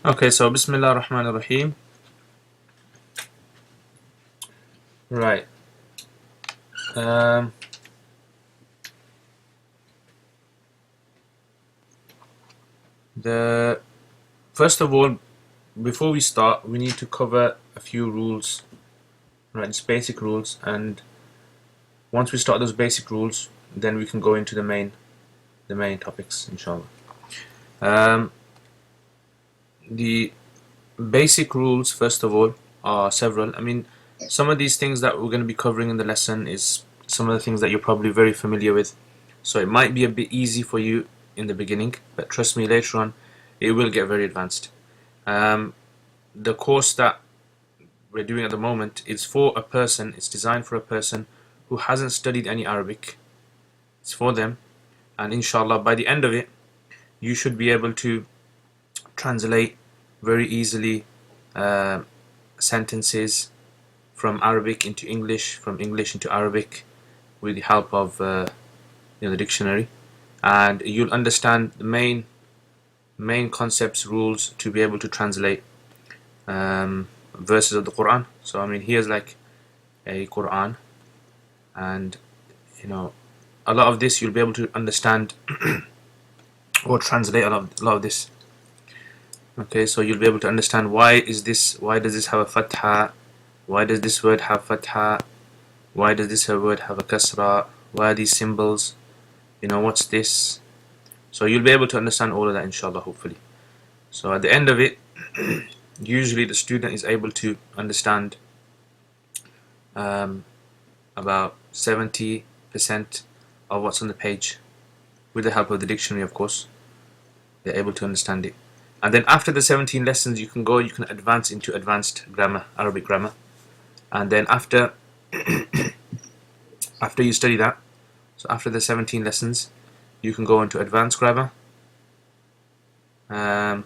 Okay, so Bismillah ar-Rahman ar-Rahim. Right. Um, the First of all, before we start, we need to cover a few rules, right? Just basic rules, and once we start those basic rules, then we can go into the main topics, inshallah. Um, the basic rules, first of all, are several. I mean, some of these things that we're going to be covering in the lesson is some of the things that you're probably very familiar with. So it might be a bit easy for you in the beginning, but trust me, later on, it will get very advanced. Um, the course that we're doing at the moment is for a person, it's designed for a person who hasn't studied any Arabic. It's for them, and inshallah, by the end of it, you should be able to translate very easily sentences from Arabic into English, from English into Arabic, with the help of the dictionary, and you'll understand the main concepts, rules to be able to translate verses of the Quran. So I mean, here's like a Quran, and a lot of this you'll be able to understand or translate a lot of this. Okay, so you'll be able to understand why does this have a fatha, why does this word have fatha, why does this word have a kasra, why are these symbols, what's this. So you'll be able to understand all of that, inshallah, hopefully. So at the end of it, usually the student is able to understand about 70% of what's on the page, with the help of the dictionary, of course. They're able to understand it. And then after the 17 lessons, you can advance into advanced grammar, Arabic grammar. And then after you study that, so after the 17 lessons, you can go into advanced grammar. And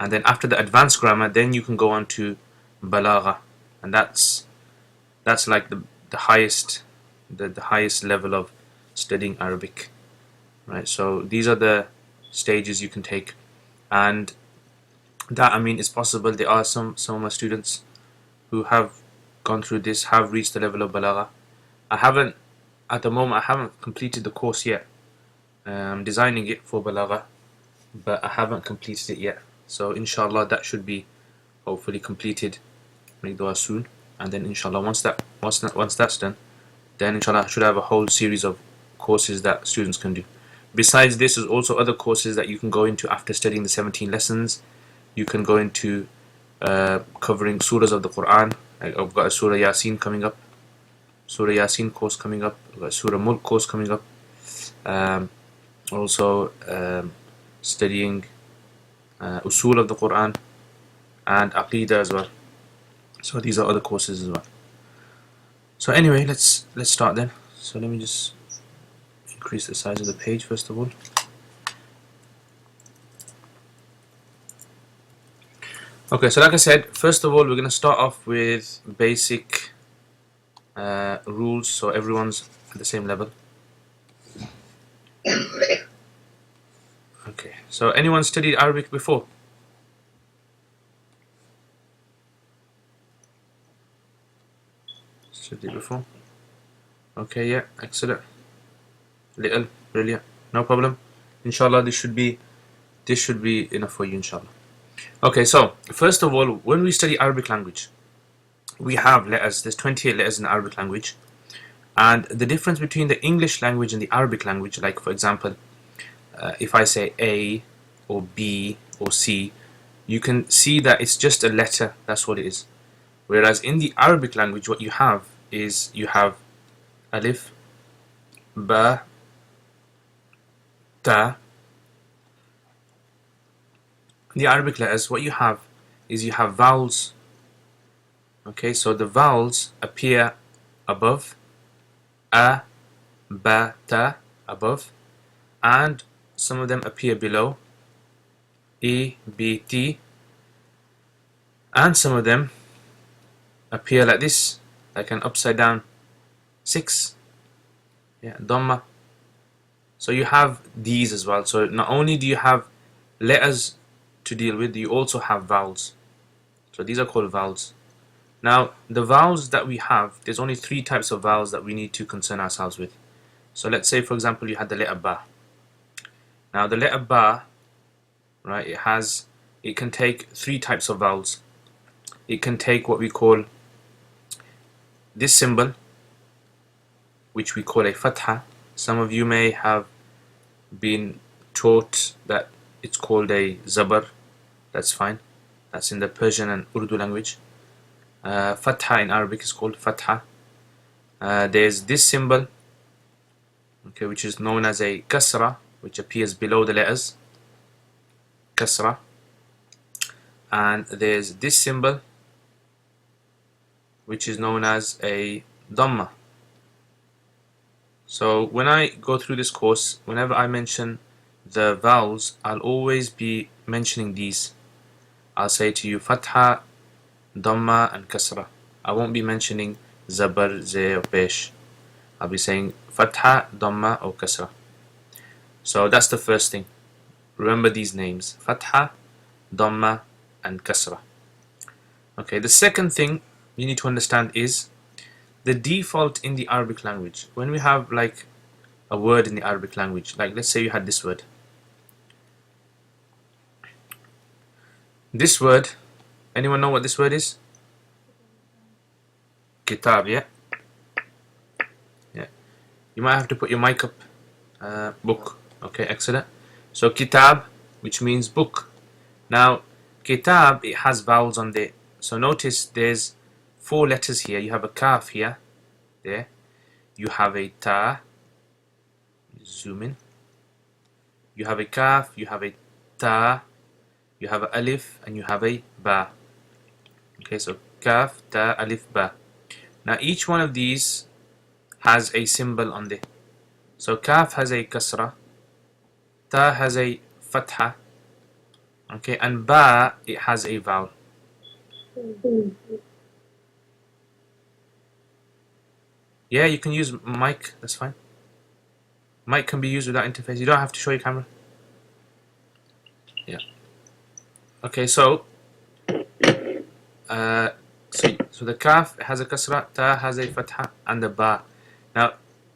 then after the advanced grammar, then you can go on to balagha. And that's like the highest level of studying Arabic. Right? So these are the stages you can take. And that, I mean, is possible. There are some of my students who have gone through this, have reached the level of balagha. At the moment, I haven't completed the course yet. I'm designing it for balagha, but I haven't completed it yet. So inshallah, that should be hopefully completed make dua soon. And then inshallah, once that's done, then inshallah I should have a whole series of courses that students can do. Besides this, there's also other courses that you can go into after studying the 17 lessons. You can go into covering surahs of the Quran. I've got a Surah Yasin coming up, Surah Yasin course coming up, I've got a Surah Mulk course coming up. Also studying Usul of the Quran and Aqidah as well. So these are other courses as well. So anyway, let's start then. So let me just increase the size of the page first of all. Okay, so like I said, first of all, we're going to start off with basic rules, so everyone's at the same level. Okay, so anyone studied Arabic before? Studied before? Okay, yeah, excellent. Little, brilliant, no problem. Inshallah, this should be enough for you, inshallah. Okay, so first of all, when we study Arabic language, we have letters. There's 28 letters in the Arabic language, and the difference between the English language and the Arabic language, like for example, if I say A or B or C, you can see that it's just a letter. That's what it is. Whereas in the Arabic language, what you have is you have alif, ba, ta. The Arabic letters, what you have is you have vowels. Okay, so the vowels appear above, a, ba, ta, above, and some of them appear below, e, b, t, and some of them appear like this, like an upside down 6, yeah, dhamma. So you have these as well. So not only do you have letters to deal with, you also have vowels. So these are called vowels. Now, the vowels that we have, there's only 3 types of vowels that we need to concern ourselves with. So let's say, for example, you had the letter ba. Now, the letter ba, right, it can take 3 types of vowels. It can take what we call this symbol, which we call a fatha. Some of you may have been taught that it's called a zabar. That's fine. That's in the Persian and Urdu language. Fatha in Arabic is called fatha. There's this symbol, okay, which is known as a kasra, which appears below the letters, kasra. And there's this symbol, which is known as a dhamma. So when I go through this course, whenever I mention the vowels, I'll always be mentioning these. I'll say to you fatha, dhamma and kasra. I won't be mentioning zabar, zay or pesh. I'll be saying fatha, dhamma or kasra. So that's the first thing. Remember these names, fatha, dhamma and kasra. Okay, the second thing you need to understand is the default in the Arabic language. When we have like a word in the Arabic language, like let's say you had this word. This word, anyone know what this word is? Kitab, yeah? Yeah. You might have to put your mic up. Book. Okay, excellent. So kitab, which means book. Now, kitab, it has vowels on there. So notice there's 4 letters here. You have a kaf here, there. You have a ta. Zoom in. You have a kaf, you have a ta, you have a alif, and you have a ba. Okay, so kaf, ta, alif, ba. Now each one of these has a symbol on there. So kaf has a kasra, ta has a fatha, okay, and ba, it has a vowel. Yeah, you can use mic, that's fine. Mic can be used without interface. You don't have to show your camera. Yeah. Okay, so the kaf has a kasra, ta has a fatha, and the ba. Now,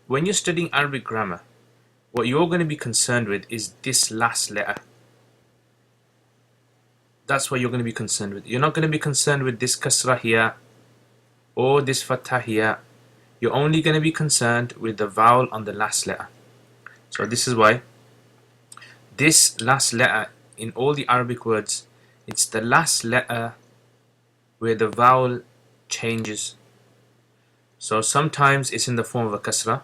when you're studying Arabic grammar, what you're going to be concerned with is this last letter. That's what you're going to be concerned with. You're not going to be concerned with this kasra here or this fatha here. You're only going to be concerned with the vowel on the last letter. So this is why this last letter in all the Arabic words, it's the last letter where the vowel changes. So sometimes it's in the form of a kasra,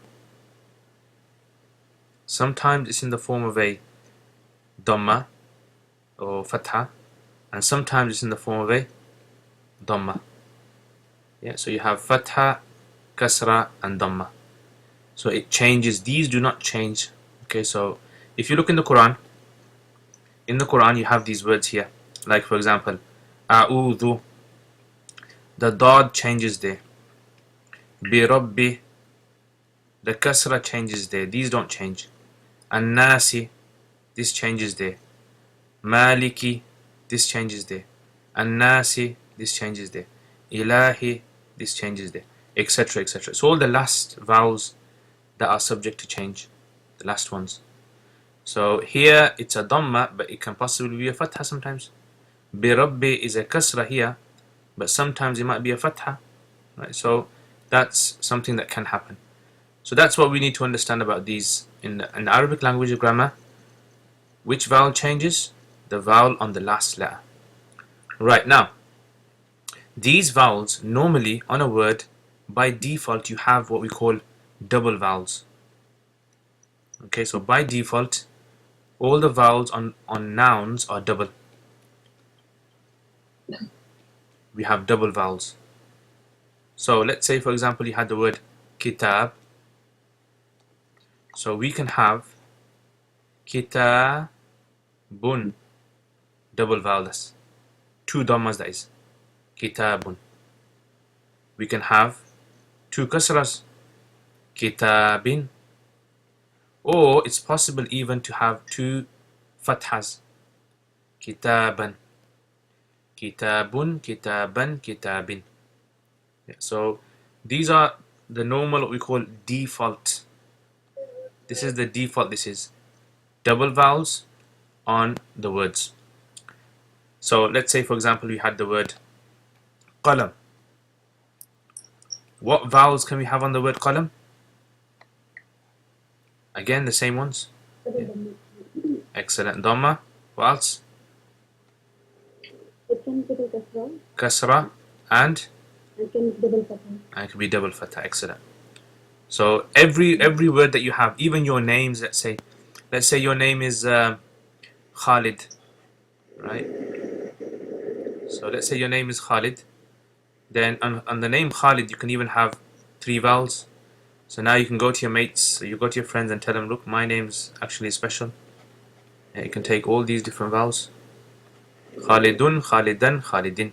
sometimes it's in the form of a dhamma or fatha, and sometimes it's in the form of a dhamma. Yeah, so you have fatha, kasra and dhamma. So it changes. These do not change. Okay, so if you look in the Quran you have these words here. Like for example, a'udhu. The dad changes there. Bi rabbi. The kasra changes there. These don't change. An-nasi. This changes there. Maliki. This changes there. An-nasi. This changes there. Ilahi. This changes there. Etc. etc. So all the last vowels that are subject to change, the last ones. So here it's a dhamma, but it can possibly be a fatha sometimes. Bi rabbi is a kasra here, but sometimes it might be a fatha. Right? So that's something that can happen. So that's what we need to understand about these in the Arabic language of grammar. Which vowel changes? The vowel on the last letter. Right, now these vowels normally on a word, by default you have what we call double vowels. Okay, so by default all the vowels on nouns are double. We have double vowels. So let's say for example you had the word kitab. So we can have kitabun, double vowel, that's 2 dhammas, that is kitabun. We can have 2 kasras, kitabin. Or it's possible even to have 2 fathas, kitaban, kitabun, kitaban, kitabin. Yeah, so these are the normal, what we call default. This is the default. This is double vowels on the words. So let's say, for example, we had the word qalam. What vowels can we have on the word qalam? Again, the same ones. Yeah. Excellent. Dhamma. What else? It can be double Kasra and it can be double fatha. and it could be double fatha. Excellent. So every word that you have, even your names. Let's say your name is Khalid, right? So let's say your name is Khalid. Then on the name Khalid, you can even have 3 vowels. So now you can go to your mates, so you go to your friends and tell them, look, my name's actually special. And you can take all these different vowels. Khalidun, Khalidan, Khalidin.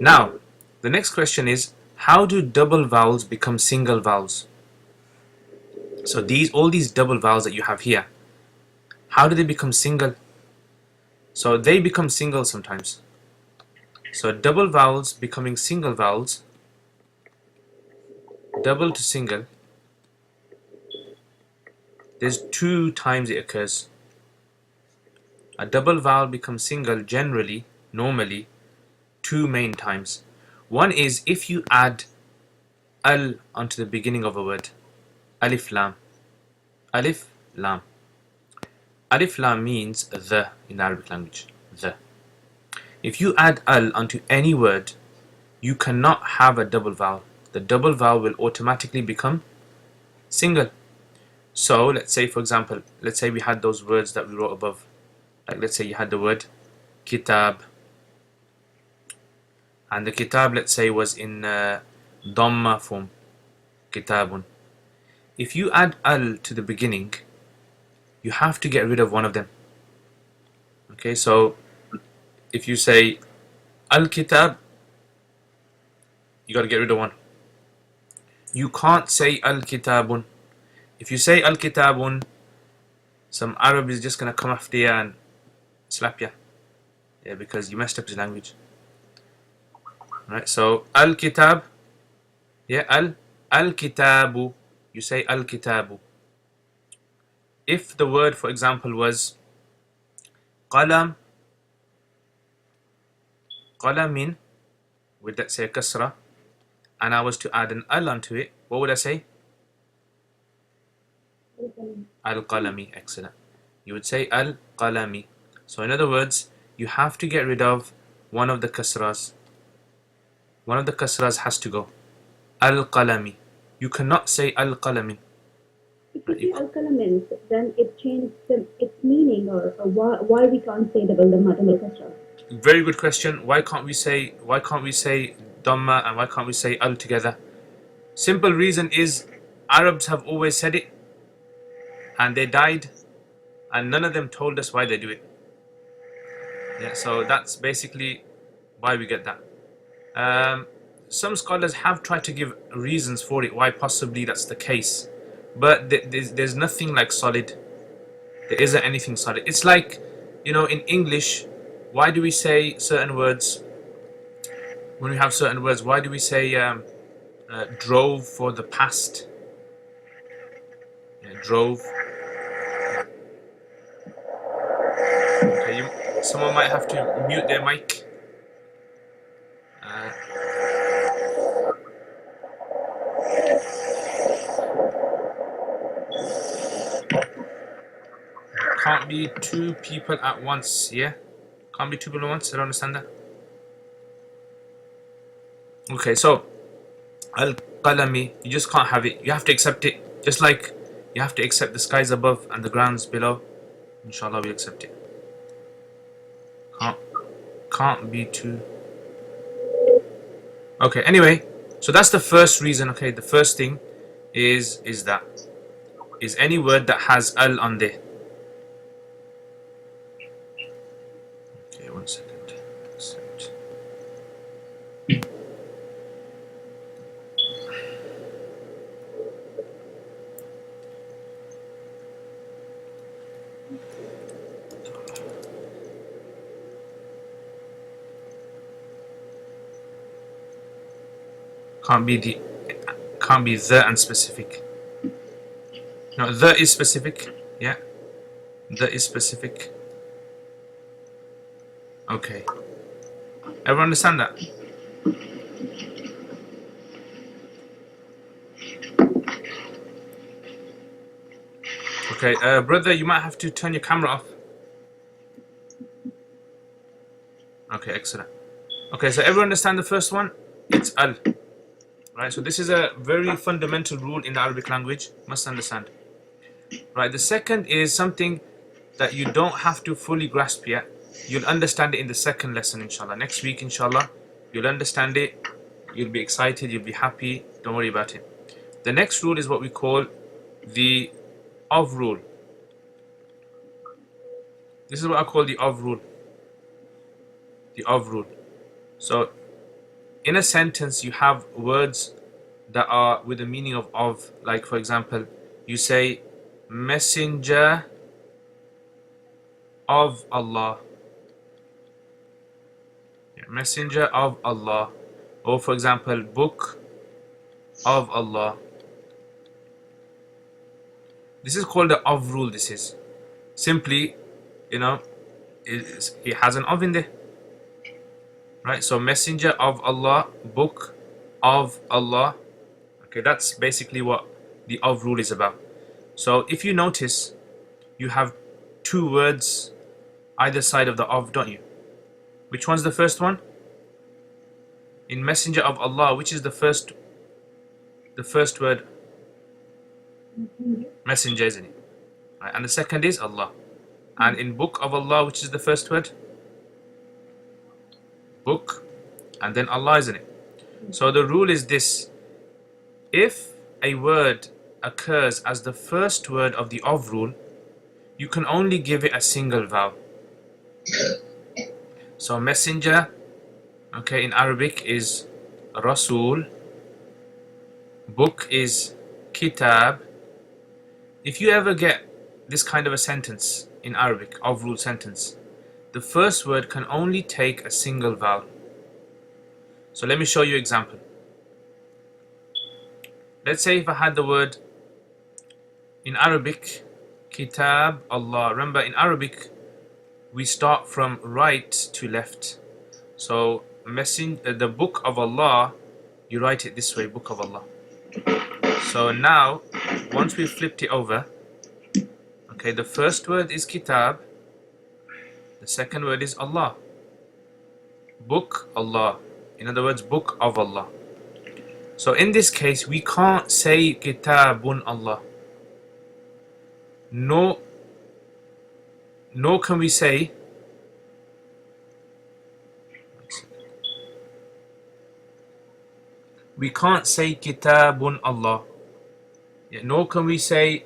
Now, the next question is, how do double vowels become single vowels? So all these double vowels that you have here, how do they become single? So they become single sometimes. So double vowels becoming single vowels, double to single, there's 2 times it occurs. A double vowel becomes single generally, normally, 2 main times. One is if you add al onto the beginning of a word. Alif lam. Alif lam. Alif lam means the in the Arabic language. The. If you add al onto any word, you cannot have a double vowel. The double vowel will automatically become single. So let's say, for example, let's say we had those words that we wrote above. Like let's say you had the word kitab. And the kitab, let's say, was in dhamma form. Kitabun. If you add al to the beginning, you have to get rid of one of them. Okay, so if you say al-kitab, you got to get rid of one. You can't say al-kitabun. If you say al-kitabun, some Arab is just going to come after you and slap you. Yeah, because you messed up his language. Right, so al-kitab, yeah, al-kitabu, you say al-kitabu. If the word, for example, was qalam, qalamin, with let's say a kasra, and I was to add an al onto it, what would I say? Al-qalami. Excellent. You would say al-qalami. So in other words, you have to get rid of one of the kasras. One of the kasras has to go. Al-qalami. You cannot say al-qalamin. If you say al-kalamin, then it changes its meaning, or why we can't say double kasra? Very good question. Why can't we say dhamma and why can't we say al together? Simple reason is Arabs have always said it and they died and none of them told us why they do it. Yeah, so that's basically why we get that. Some scholars have tried to give reasons for it, why possibly that's the case, but there's nothing like solid. There isn't anything solid. It's like, in English, why do we say certain words? When we have certain words, why do we say drove for the past? Yeah, drove. Okay, someone might have to mute their mic. Can't be 2 people at once, yeah? Can't be 2 people at once, I don't understand that. Okay, so al-qalami, you just can't have it. You have to accept it. Just like you have to accept the skies above and the grounds below. Inshallah, we accept it. Can't be 2. Okay, anyway, so that's the first reason. Okay, the first thing is any word that has al on there. Okay, 1 second. Accept. Can't be the and specific. No, the is specific. Yeah, the is specific. Okay. Everyone understand that? Okay, brother, you might have to turn your camera off. Okay, excellent. Okay, so everyone understand the first one? It's al. Right, so this is a very fundamental rule in the Arabic language. Must understand. Right, the second is something that you don't have to fully grasp yet. You'll understand it in the second lesson, inshallah. Next week, inshallah, you'll understand it. You'll be excited. You'll be happy. Don't worry about it. The next rule is what we call the of rule. This is what I call the of rule. The of rule. So, in a sentence, you have words that are with the meaning of. Like, for example, you say, messenger of Allah. Messenger of Allah. Or, for example, book of Allah. This is called the of rule. This is simply, you know, it has an of in there. Right, so messenger of Allah, book of Allah. Okay, that's basically what the of rule is about. So if you notice, you have two words either side of the of, don't you? Which one's the first one? In messenger of Allah, which is the first word? Messenger, isn't it? Right, and the second is Allah. And in book of Allah, which is the first word? Book, and then Allah, isn't it? So the rule is this: if a word occurs as the first word of the of rule, you can only give it a single vowel. So messenger, okay, in Arabic is Rasul, book is Kitab. If you ever get this kind of a sentence in Arabic, of rule sentence, the first word can only take a single vowel. So let me show you an example. Let's say if I had the word in Arabic, Kitab Allah. Remember, in Arabic, we start from right to left. So the book of Allah, you write it this way, book of Allah. So now, once we've flipped it over, okay, the first word is Kitab. The second word is Allah. Book Allah. In other words, book of Allah. So in this case, we can't say Kitabun Allah. Nor can we say Kitabun Allah. Yeah, nor can we say,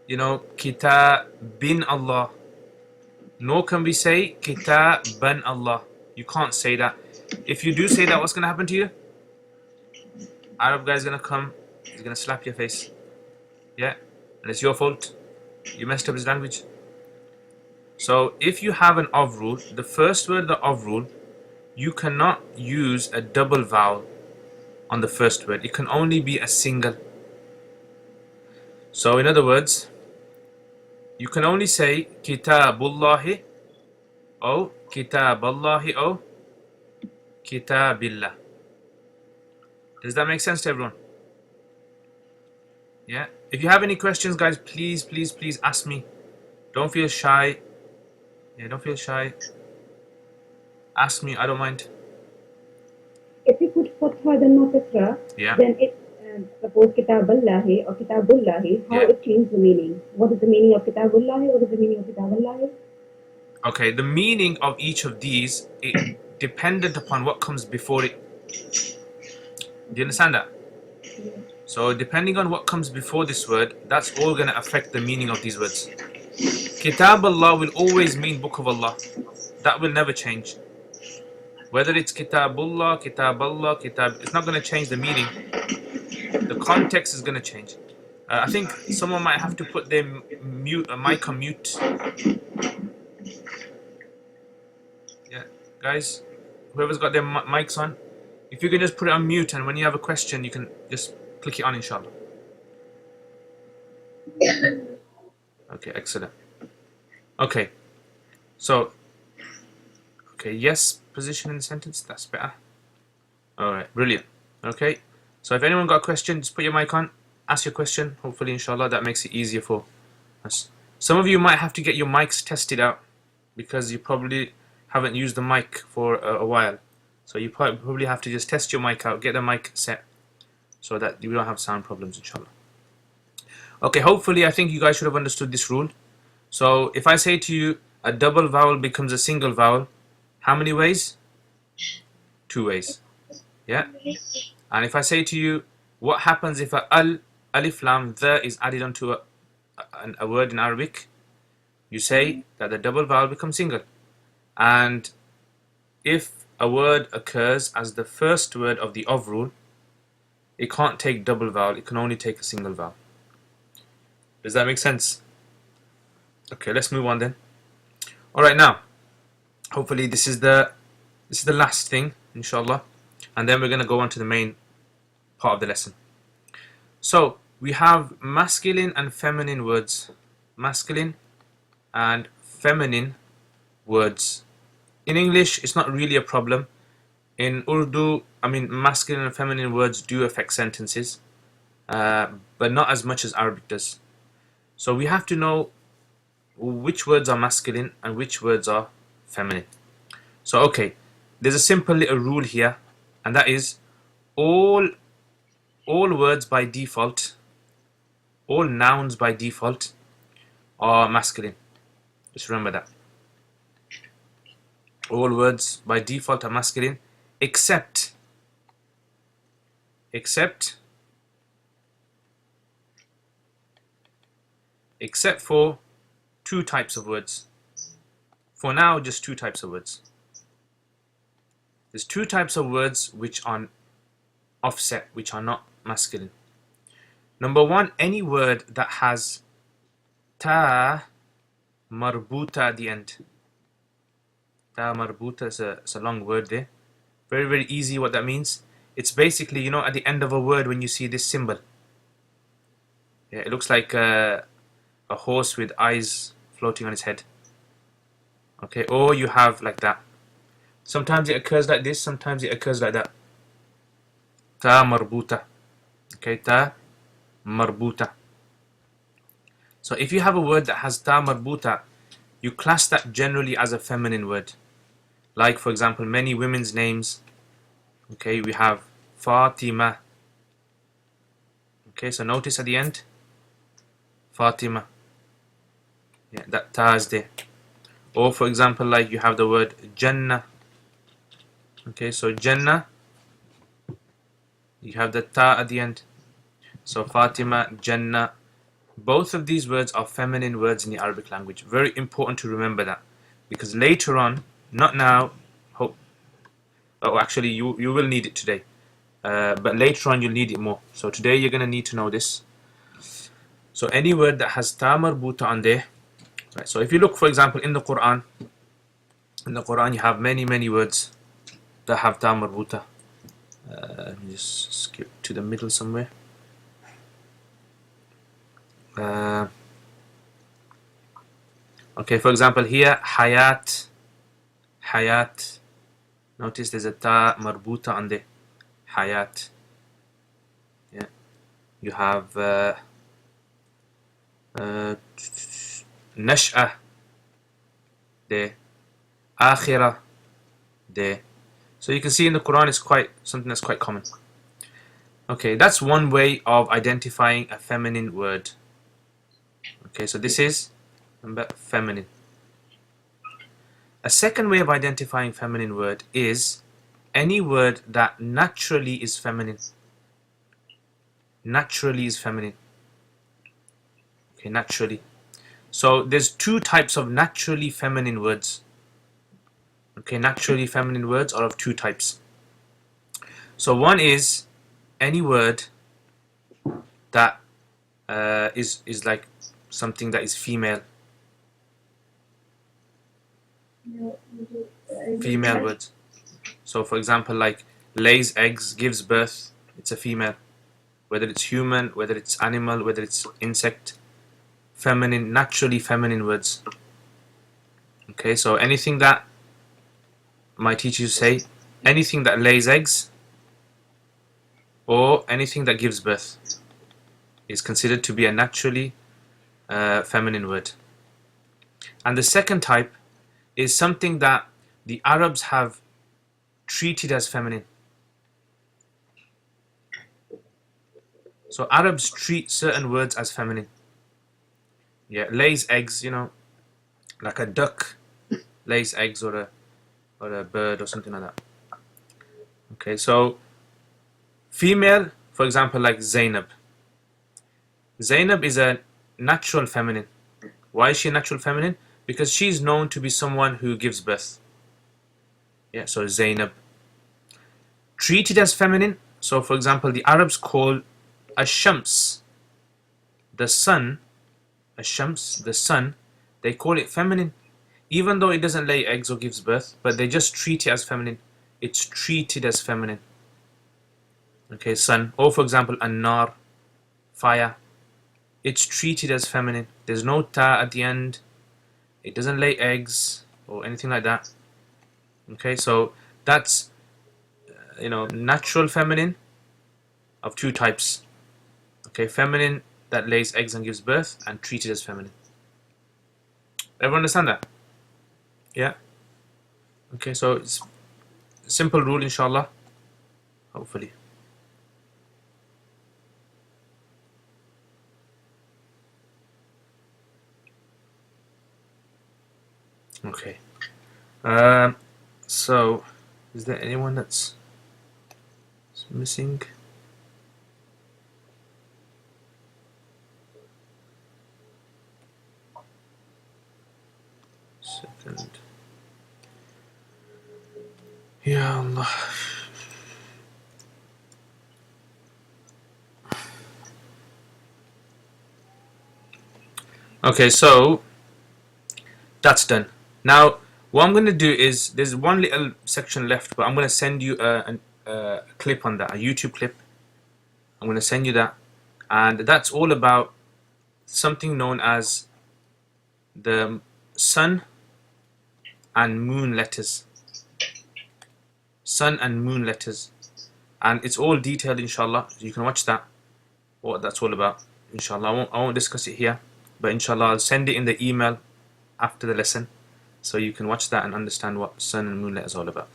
Kitabin Allah. Nor can we say Kitaban Allah. You can't say that. If you do say that, what's going to happen to you? Arab guy's going to come, he's going to slap your face. Yeah? And it's your fault. You messed up his language. So if you have an of rule, the first word of the of rule, you cannot use a double vowel on the first word. It can only be a single. So in other words, you can only say Kitabullahi or Kitaballahi or Kitabillah. Does that make sense to everyone? Yeah? If you have any questions, guys, please ask me. Don't feel shy. Yeah, don't feel shy. Ask me, I don't mind. If you put fatha then no kasra, then it suppose Kitaballahi or Kitabullahi, how it changes the meaning? What is the meaning of Kitabullahi? What is the meaning of Kitaballahi? Okay, the meaning of each of these is dependent upon what comes before it. Do you understand that? Yeah. So depending on what comes before this word, that's all going to affect the meaning of these words. Kitab Allah will always mean book of Allah. That will never change. Whether it's Kitabullah, Kitab Allah, Kitab, it's not going to change the meaning. The context is going to change. I think someone might have to put their mic on mute. Yeah, guys, whoever's got their mics on, If you can just put it on mute, and when you have a question, you can just click it on, inshallah. Okay, excellent. Okay, so, okay, yes, position in the sentence, that's better. Alright, brilliant. Okay, so if anyone got a question, just put your mic on, ask your question. Hopefully, inshallah, that makes it easier for us. Some of you might have to get your mics tested out because you probably haven't used the mic for a while. So you probably have to just test your mic out, get the mic set so that you don't have sound problems, inshallah. Okay, hopefully I think you guys should have understood this rule. So if I say to you a double vowel becomes a single vowel, how many ways? 2 ways. Yeah. And if I say to you, what happens if a alif lam the is added onto a word in Arabic? You say that the double vowel becomes single. And if a word occurs as the first word of the of rule, it can't take double vowel, it can only take a single vowel. Does that make sense? Okay, let's move on then. Alright, now, hopefully this is the last thing, inshallah. And then we're going to go on to the main part of the lesson. So, we have masculine and feminine words. Masculine and feminine words. In English, it's not really a problem. In Urdu, masculine and feminine words do affect sentences, but not as much as Arabic does. So we have to know which words are masculine and which words are feminine. So okay, there's a simple little rule here, and that is all words by default, all nouns by default are masculine. Just remember that. All words by default are masculine, except for 2 types of words. For now, just 2 types of words. There's 2 types of words which are offset, which are not masculine. Number 1, any word that has ta marbuta at the end. Ta marbuta is a long word there. Very, very easy what that means. It's basically, you know, at the end of a word when you see this symbol. Yeah, it looks like a horse with eyes floating on its head. Okay, or you have like that. Sometimes it occurs like this, sometimes it occurs like that. Ta marbuta. Okay, ta marbuta. So if you have a word that has ta marbuta, you class that generally as a feminine word. Like, for example, many women's names. Okay, we have Fatima. Okay, so notice at the end, Fatima. Yeah, that ta is there. Or, for example, like you have the word Jannah. Okay, so Jannah, you have the ta at the end. So Fatima, Jannah. Both of these words are feminine words in the Arabic language. Very important to remember that. Because later on, not now, actually you will need it today. But later on you'll need it more. So today you're going to need to know this. So any word that has ta marbuta on there. Right, so if you look, for example, in the Quran you have many words that have ta marbuta. Let me just skip to the middle somewhere. Okay, for example here, hayat. Notice there's a ta marbuta on there. Hayat. Yeah. You have nash'ah there. Akhirah there. So you can see in the Quran it's quite something that's quite common. Okay, that's one way of identifying a feminine word. Okay, so this is remember feminine. A second way of identifying feminine word is any word that naturally is feminine. Naturally is feminine. Okay, naturally. So there's 2 types of naturally feminine words. Okay, naturally feminine words are of 2 types. So one is any word that is like something that is female. Female words. So for example, like lays eggs, gives birth, it's a female. Whether it's human, whether it's animal, whether it's insect, feminine, naturally feminine words. Okay, so anything that my teachers say, anything that lays eggs or anything that gives birth is considered to be a naturally feminine word. And the second type is something that the Arabs have treated as feminine. So Arabs treat certain words as feminine. Yeah, lays eggs, you know, like a duck lays eggs, or a bird or something like that. Okay, so female, for example, like Zainab. Zainab is a natural feminine. Why is she a natural feminine? Because she's known to be someone who gives birth. Yeah, so Zainab. Treated as feminine, so for example, the Arabs call Ash-Shams, the sun, Ash-Shams, the sun, they call it feminine. Even though it doesn't lay eggs or gives birth, but they just treat it as feminine. It's treated as feminine. Okay, sun. Or for example, An-Nar, fire. It's treated as feminine. There's no ta at the end. It doesn't lay eggs or anything like that. Okay, so that's natural feminine of two types. Okay, feminine that lays eggs and gives birth, and treated as feminine. Everyone understand that? Yeah. Okay, so it's a simple rule, inshallah. Hopefully. Okay. So, is there anyone that's missing? Second. Ya Allah. Okay, so that's done. Now, what I'm going to do is, there's one little section left, but I'm going to send you a clip on that, a YouTube clip. I'm going to send you that, and that's all about something known as the sun and moon letters. Sun and moon letters, and it's all detailed, inshallah. You can watch that, what that's all about, inshallah. I won't discuss it here, but inshallah I'll send it in the email after the lesson, so you can watch that and understand what sun and moon letters are all about.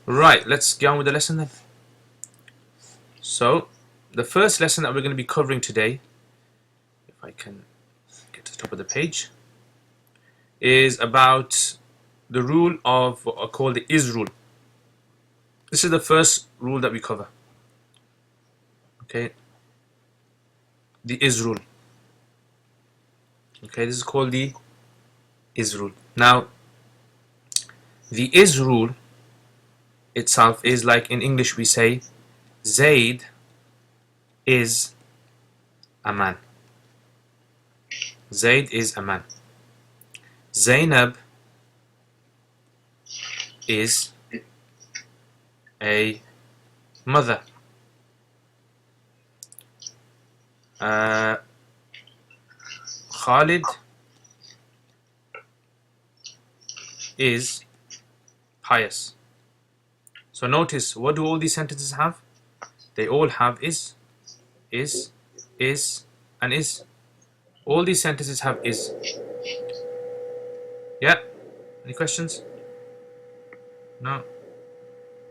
Right, let's get on with the lesson then. So the first lesson that we're going to be covering today, if I can get to the top of the page, is about the rule of what are called the is rule. This is the first rule that we cover. Okay, the is rule. Okay, this is called the is rule. Now, the is rule itself is like in English we say, Zaid is a man. Zaid is a man. Zainab is a mother. Khalid is pious. So notice, what do all these sentences have? They all have is, and is. All these sentences have is. Yeah? Any questions? No?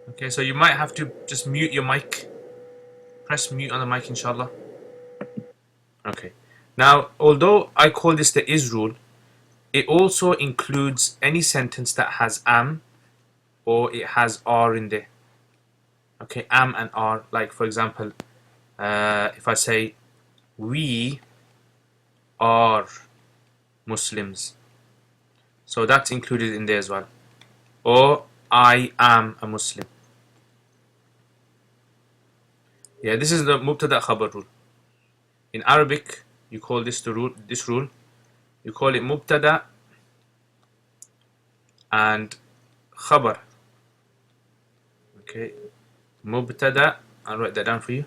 Okay, so you might have to just mute your mic. Press mute on the mic, inshallah. Okay. Now, although I call this the is rule, it also includes any sentence that has am or it has are in there. Okay, am and are. Like, for example, if I say, we are Muslims. So that's included in there as well. Or, I am a Muslim. Yeah, this is the mubtada khabar rule. In Arabic, you call this rule, you call it mubtada and khabar. Okay, mubtada, I'll write that down for you,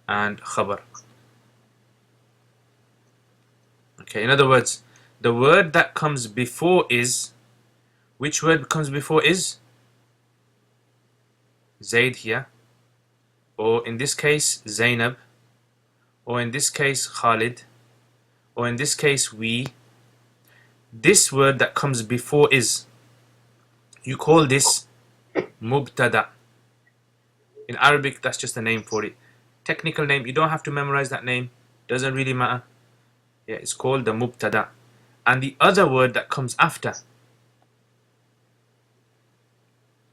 and khabar. Okay, in other words, the word that comes before is, which word comes before is? Zaid here, or in this case Zainab, or in this case Khalid, or in this case we. This word that comes before is, you call this mubtada. In Arabic, that's just a name for it. Technical name, you don't have to memorize that name, doesn't really matter. Yeah, it's called the mubtada. And the other word that comes after,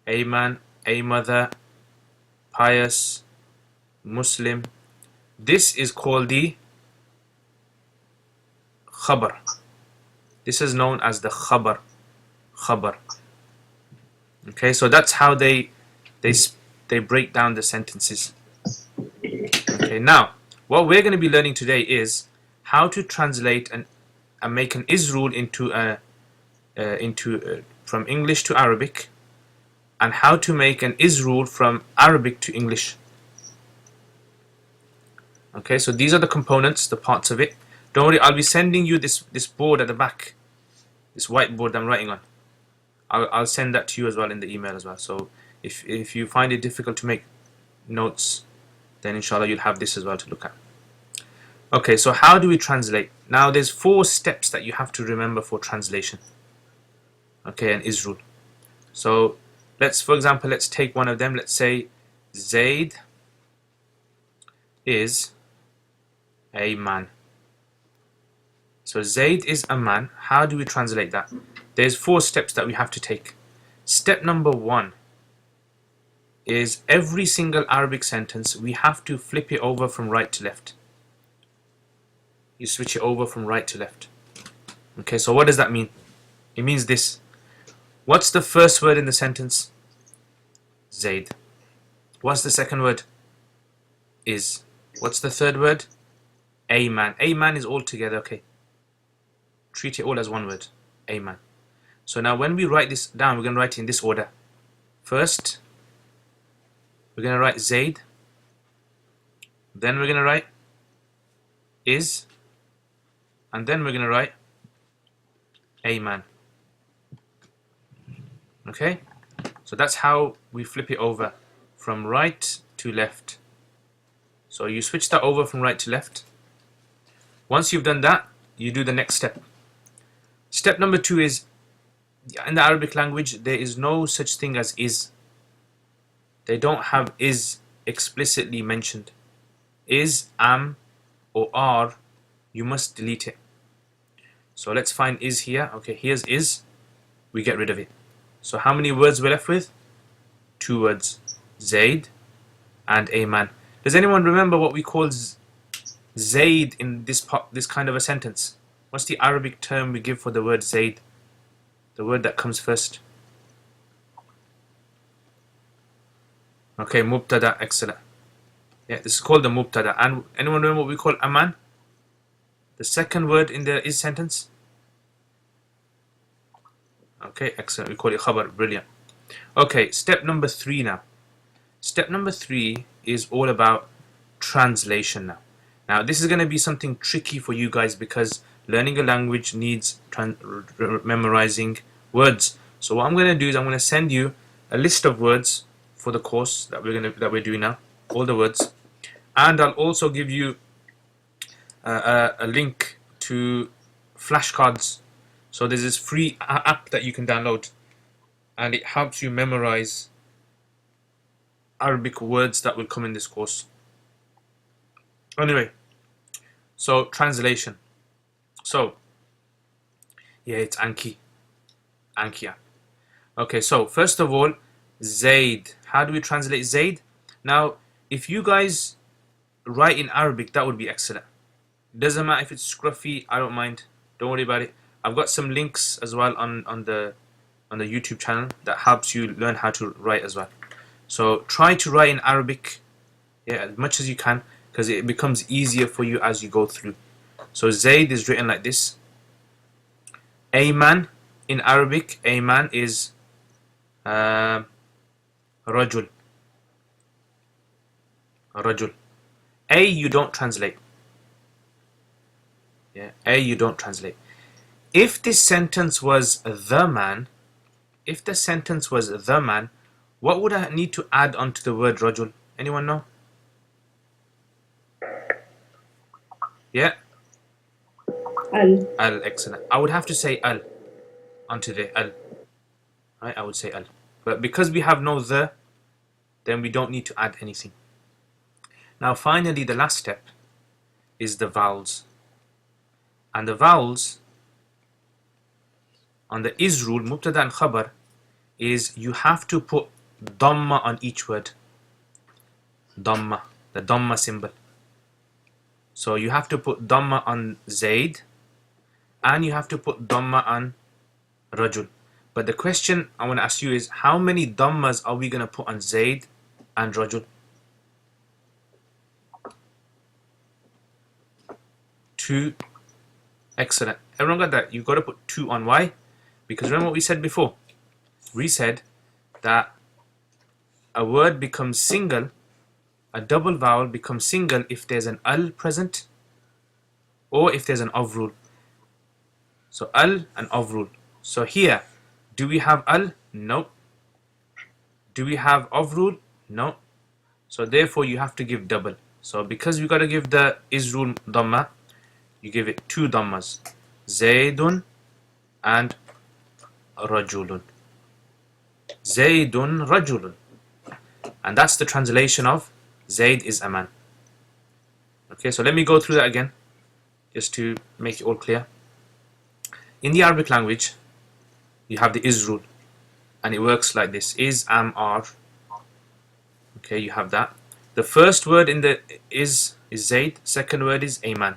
a man, a mother, pious, Muslim, this is called the khabar. This is known as the khabar. Khabar. Okay, so that's how they break down the sentences. Okay, now what we're going to be learning today is how to translate and make an is rule into from English to Arabic, and how to make an is rule from Arabic to English. Okay, so these are the components, the parts of it. Don't worry, I'll be sending you this board at the back, this whiteboard I'm writing on. I'll send that to you as well in the email as well. So if you find it difficult to make notes, then inshallah you'll have this as well to look at. Okay, so how do we translate? Now there's 4 steps that you have to remember for translation. Okay, and is rule. So for example, let's take one of them. Let's say Zaid is a man. So Zaid is a man. How do we translate that? There's 4 steps that we have to take. Step number 1 is every single Arabic sentence we have to flip it over from right to left. You switch it over from right to left. Okay, so what does that mean? It means this. What's the first word in the sentence? Zaid. What's the second word? Is. What's the third word? A man. A man is all together, okay. Treat it all as one word. A man. So now when we write this down, we're going to write it in this order. First, we're going to write Zaid. Then we're going to write is. And then we're going to write a man. Okay? So that's how we flip it over from right to left. So you switch that over from right to left. Once you've done that, you do the next step. Step number 2 is, in the Arabic language, there is no such thing as is. They don't have is explicitly mentioned. Is, am, or are, you must delete it. So let's find is here. Okay, here's is. We get rid of it. So how many words we're left with? 2 words. Zaid and a man. Does anyone remember what we call Zaid in this kind of a sentence? What's the Arabic term we give for the word Zaid? The word that comes first. Okay, mubtada, excellent. Yeah, this is called the mubtada. And anyone remember what we call aman? The second word in the is sentence? Okay, excellent. We call it khabar. Brilliant. Okay, step number 3 now. Step number 3 is all about translation now. Now, this is going to be something tricky for you guys because learning a language needs memorizing words. So what I'm going to do is I'm going to send you a list of words for the course that we're doing now, all the words, and I'll also give you a link to flashcards. So there's this free app that you can download, and it helps you memorize Arabic words that will come in this course. Anyway, so translation. So yeah, it's Anki. Ankia. Okay, so first of all, Zaid. How do we translate Zaid? Now, if you guys write in Arabic, that would be excellent. Doesn't matter if it's scruffy, I don't mind. Don't worry about it. I've got some links as well on the YouTube channel that helps you learn how to write as well. So try to write in Arabic, yeah, as much as you can, because it becomes easier for you as you go through. So Zaid is written like this. Ayman in Arabic, Ayman is Rajul. Rajul. A you don't translate. Yeah, A you don't translate. If this sentence was the man, what would I need to add onto the word rajul? Anyone know? Yeah? Al. Al, excellent. I would have to say al onto the al. Right? I would say al. But because we have no the, then we don't need to add anything. Now finally the last step is the vowels. And the vowels on the is rule, mubtada and khabar, is you have to put dhamma on each word. Dhamma, the dhamma symbol. So you have to put dhamma on Zaid and you have to put dhamma on Rajul. But the question I want to ask you is, how many dhammas are we going to put on Zaid and Rajul? 2. Excellent. Everyone got that? You've got to put 2 on. Why? Because remember what we said before? We said that a word becomes single, a double vowel becomes single if there's an al present or if there's an of rule. So al and of rule. So here, do we have al? No. Do we have of rule? No. So therefore you have to give double. So because we got to give the is rule dhamma, you give it 2 dhammas. Zaydun and Rajulun. Zaydun Rajulun. And that's the translation of Zayd is a man. Okay, so let me go through that again, just to make it all clear. In the Arabic language, you have the is rule, and it works like this: is, am, are. Okay, you have that. The first word in the is Zayd, second word is a man.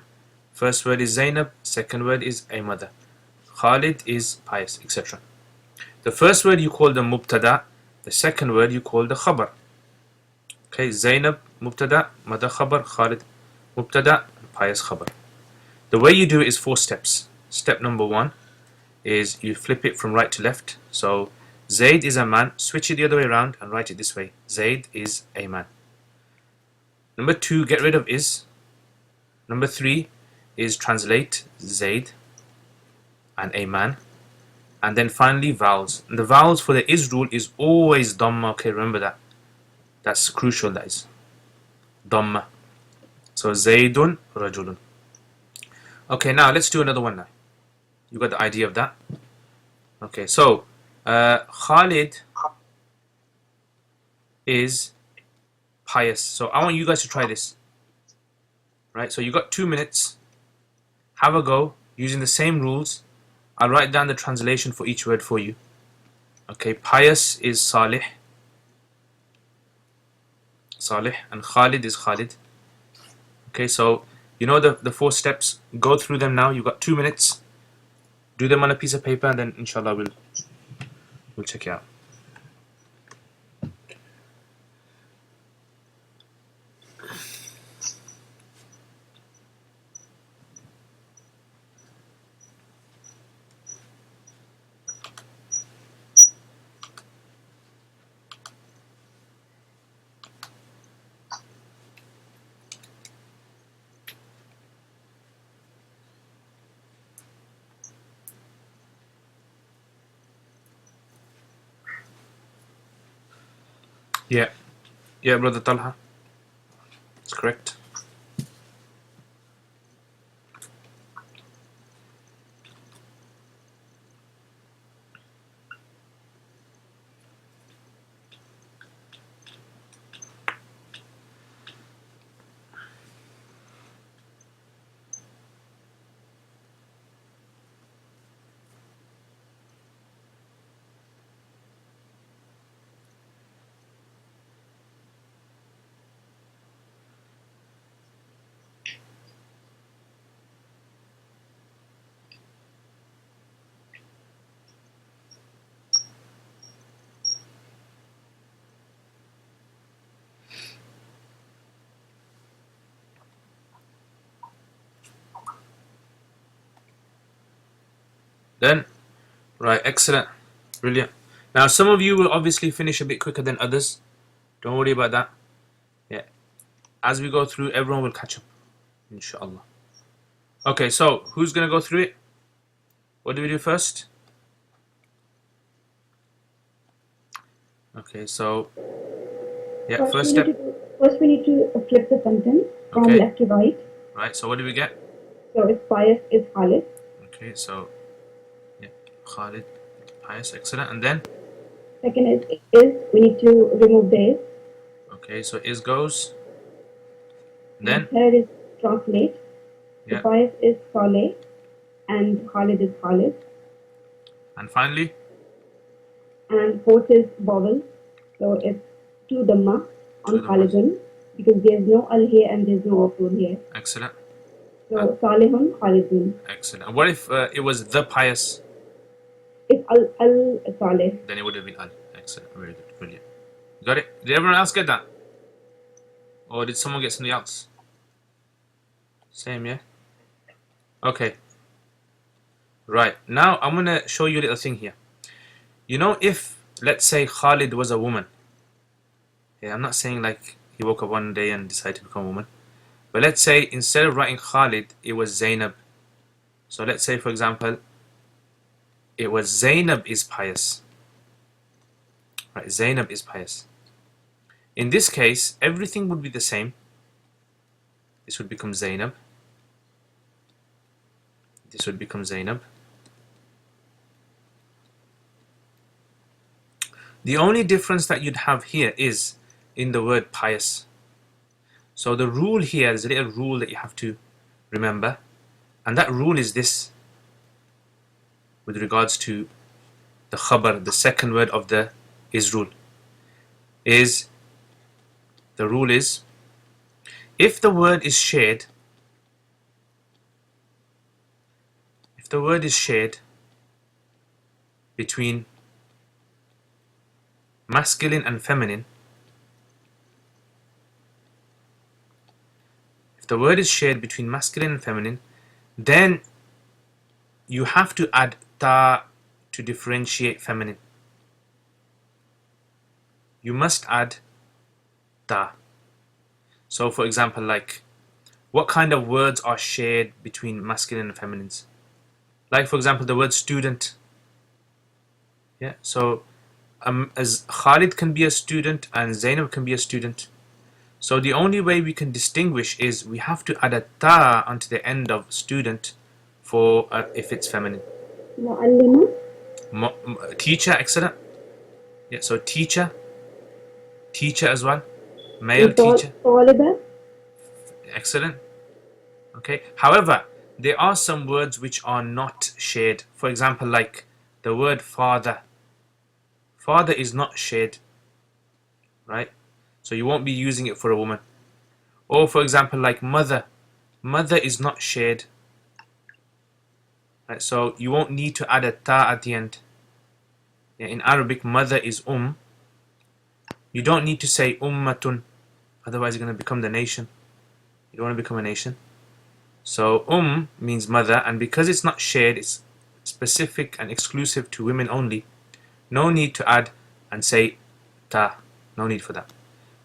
First word is Zainab, second word is a mother. Khalid is pious, etc. The first word you call the mubtada, the second word you call the khabar. Okay, Zainab, mubtada, mother khabar, Khalid, mubtada, pious khabar. The way you do it is 4 steps. Step number 1 is you flip it from right to left. So Zayd is a man, switch it the other way around and write it this way. Zayd is a man. Number 2, get rid of is. Number 3 is translate Zayd and a man. And then finally vowels. And the vowels for the is rule is always dhamma. Okay, remember that. That's crucial, that is. Dhamma. So Zaydun, Rajulun. Okay, now let's do another one now. You got the idea of that? Okay, so Khalid is pious. So I want you guys to try this. Right, so you got 2 minutes. Have a go using the same rules. I'll write down the translation for each word for you. Okay, pious is Salih. Salih, and Khalid is Khalid. Okay, so you know the 4 steps. Go through them now. You've got 2 minutes. Do them on a piece of paper, and then inshallah we'll check it out. Yeah, brother Talha. That's correct. Then, right, excellent, brilliant. Now, some of you will obviously finish a bit quicker than others. Don't worry about that. Yeah. As we go through, everyone will catch up, inshallah. Okay, so who's going to go through it? What do we do first? Okay, so yeah, first step. First we need to flip the sentence from left to right. Right, so what do we get? So if pious is Khalid. Okay, so yeah, Khalid, pious, excellent. And then? Second is we need to remove the is. Okay, so is goes. And then? Third is translate. Yeah. So pious is Saleh and Khalid is Khalid. And finally? And fourth is vowel. So it's two dhamma on Khalidun because there's no al here and there's no afur here. Excellent. So Salihun, Khalidun. Excellent. And what if it was the pious? If al Saleh. Then it would have been al. Excellent. Very good. Brilliant. Got it? Did everyone else get that? Or did someone get something else? Same, yeah? Okay. Right. Now I'm going to show you a little thing here. You know, if, let's say, Khalid was a woman. Yeah, I'm not saying like he woke up one day and decided to become a woman. But let's say instead of writing Khalid, it was Zainab. So let's say, for example, it was Zainab is pious. Right, Zainab is pious. In this case, everything would be the same. This would become Zainab. This would become Zainab. The only difference that you'd have here is in the word pious. So the rule here is a little rule that you have to remember, and that rule is this with regards to the khabar, the second word of the is rule. The rule is if the word is shared, between masculine and feminine, then you have to add ta to differentiate feminine. You must add ta. So for example, like, what kind of words are shared between masculine and feminines? Like for example, the word student. Yeah, so as Khalid can be a student and Zainab can be a student. So the only way we can distinguish is we have to add a ta onto the end of student for if it's feminine. Teacher, excellent. Yeah, so teacher as well. Male teacher. Excellent. Okay. However, there are some words which are not shared. For example, like the word father. Father is not shared, right? So you won't be using it for a woman. Or for example, like mother. Mother is not shared. Right? So you won't need to add a ta at the end. Yeah, in Arabic, mother is You don't need to say ummatun. Otherwise you're going to become the nation. You don't want to become a nation. So means mother, and because it's not shared, it's specific and exclusive to women only. No need to add and say ta. No need for that.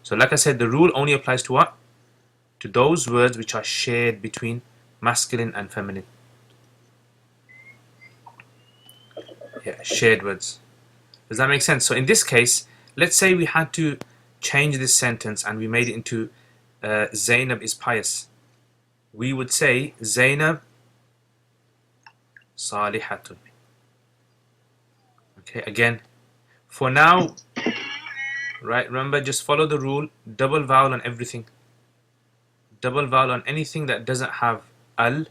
So like I said, the rule only applies to what? To those words which are shared between masculine and feminine. Yeah, shared words. Does that make sense? So in this case, let's say we had to change this sentence and we made it into Zainab is pious. We would say Zainab Salihatun. Okay, again, for now, right, remember, just follow the rule, double vowel on everything. Double vowel on anything that doesn't have al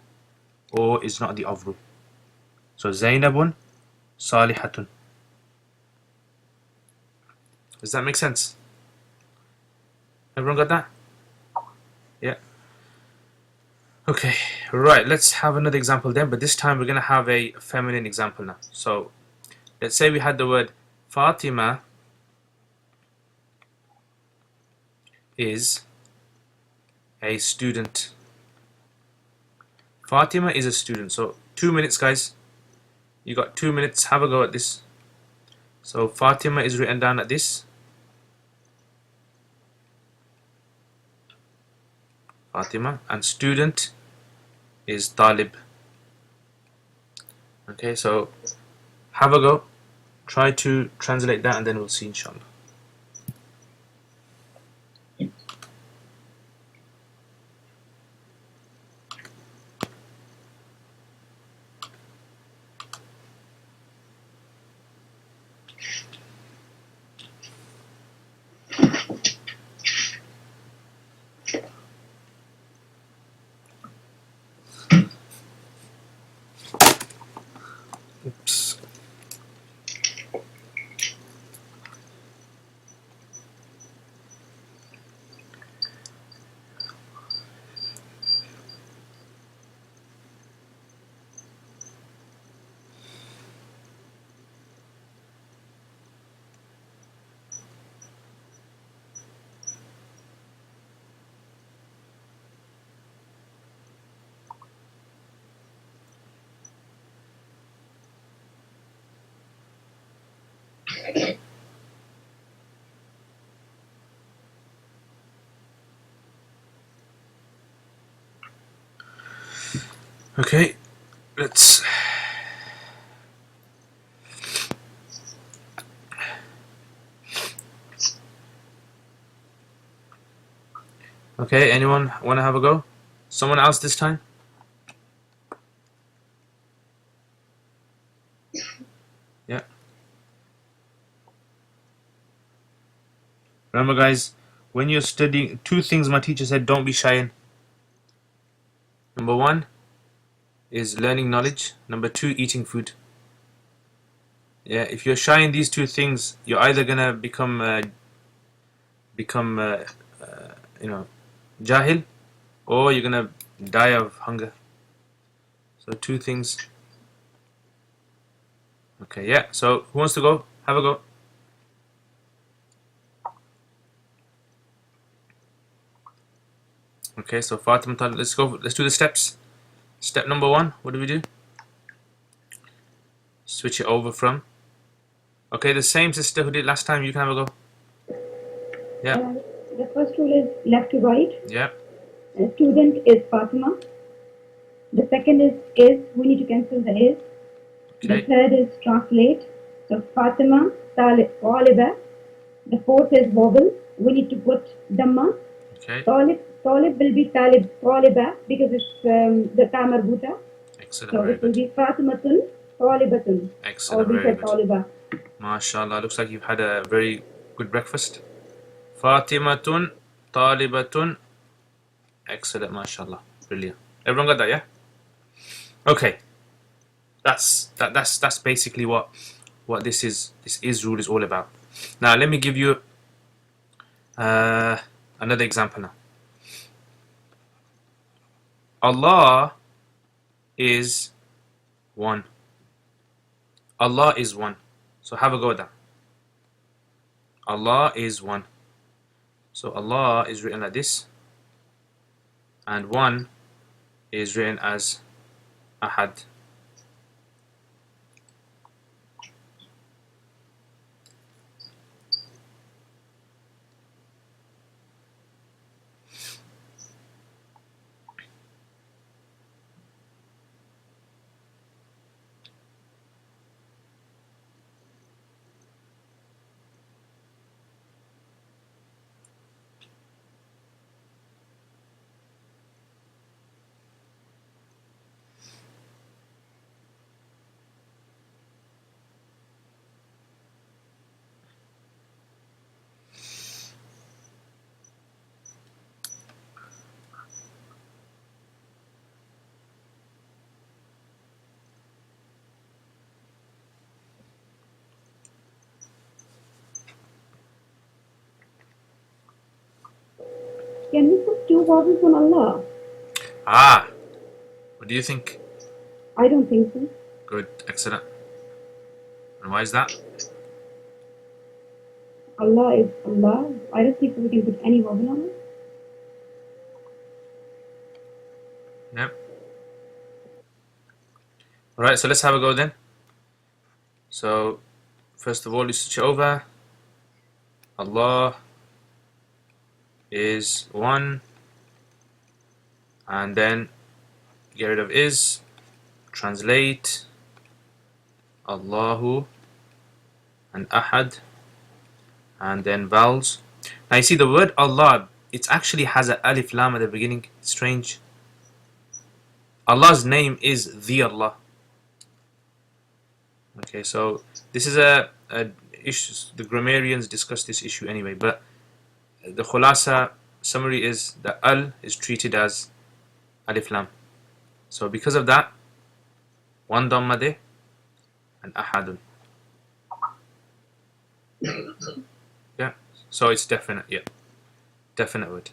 or is not the avru. So Zainabun Salihatun. Does that make sense? Everyone got that? Yeah. Okay, right, let's have another example then, but this time we're going to have a feminine example now. So let's say we had the word Fatima is a student. Fatima is a student. So 2 minutes, guys. You got 2 minutes. Have a go at this. So Fatima is written down like this. Fatima. And student is Talib. Okay, so have a go. Try to translate that and then we'll see inshallah. Oops. Okay, let's. Okay, anyone want to have a go? Someone else this time? Yeah. Remember, guys, when you're studying, two things my teacher said don't be shy in. Number one is learning knowledge. Number two, eating food. Yeah, if you're shy in these two things, you're either gonna become jahil, or you're gonna die of hunger. So two things. Okay, yeah. So who wants to go? Have a go. Okay, so Fatima, let's go. Let's do the steps. Step number one. What do we do? Switch it over from. Okay, the same sister who did last time. You can have a go. Yeah. The first rule is left to right. Yeah. Student is Fatima. The second is. We need to cancel the is. Okay. The third is translate. So Fatima, Taliba. The fourth is vowel. We need to put Dhamma. Okay. Talib will be Taliba because it's the ta marbuta. Excellent. So it will be Fatimatun, Talibatun. Excellent. Or we Very say good. Taliba. MashaAllah. Looks like you've had a very good breakfast. Fatimatun, Talibatun. Excellent. MashaAllah. Brilliant. Everyone got that, yeah? Okay. That's basically what this rule is all about. Now let me give you another example now. Allah is one. Allah is one. So have a go at that. Allah is one. So Allah is written like this, and one is written as Ahad. Can we put two vowels on Allah? Ah, what do you think? I don't think so. Good, excellent. And why is that? Allah is Allah. I don't think we can put any vowel on it. Yep. Alright, so let's have a go then. So first of all, you switch it over. Allah is one, and then get rid of is, translate Allahu and Ahad, and then vowels. Now you see the word Allah, it actually has an alif lam at the beginning. Strange. Allah's name is the Allah. Okay, so this is a issue. The grammarians discuss this issue anyway, but the khulasa summary is that al is treated as alif lam. So because of that, one dhamma there and ahadun. Yeah, so it's definite. Yeah, definite word.